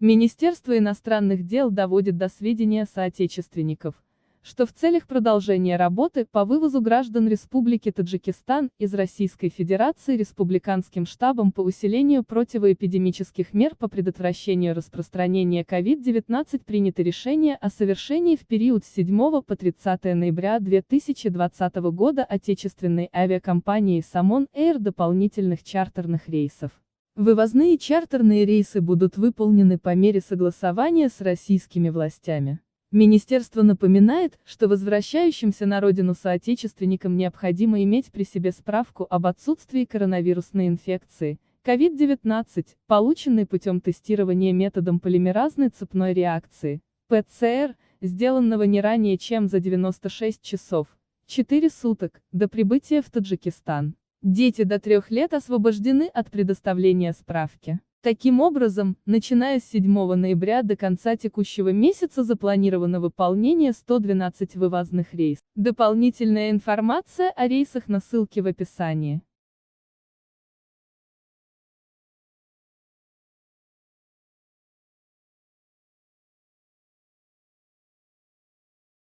Министерство иностранных дел доводит до сведения соотечественников, что в целях продолжения работы по вывозу граждан Республики Таджикистан из Российской Федерации Республиканским штабом по усилению противоэпидемических мер по предотвращению распространения COVID-19 принято решение о совершении в период с 7 по 30 ноября 2020 года отечественной авиакомпанией Самон Эйр дополнительных чартерных рейсов. Вывозные чартерные рейсы будут выполнены по мере согласования с российскими властями. Министерство напоминает, что возвращающимся на родину соотечественникам необходимо иметь при себе справку об отсутствии коронавирусной инфекции, COVID-19, полученной путем тестирования методом полимеразной цепной реакции, ПЦР, сделанного не ранее чем за 96 часов, 4 суток, до прибытия в Таджикистан. Дети до 3 лет освобождены от предоставления справки. Таким образом, начиная с 7 ноября до конца текущего месяца запланировано выполнение 112 вывозных рейсов. Дополнительная информация о рейсах на ссылке в описании.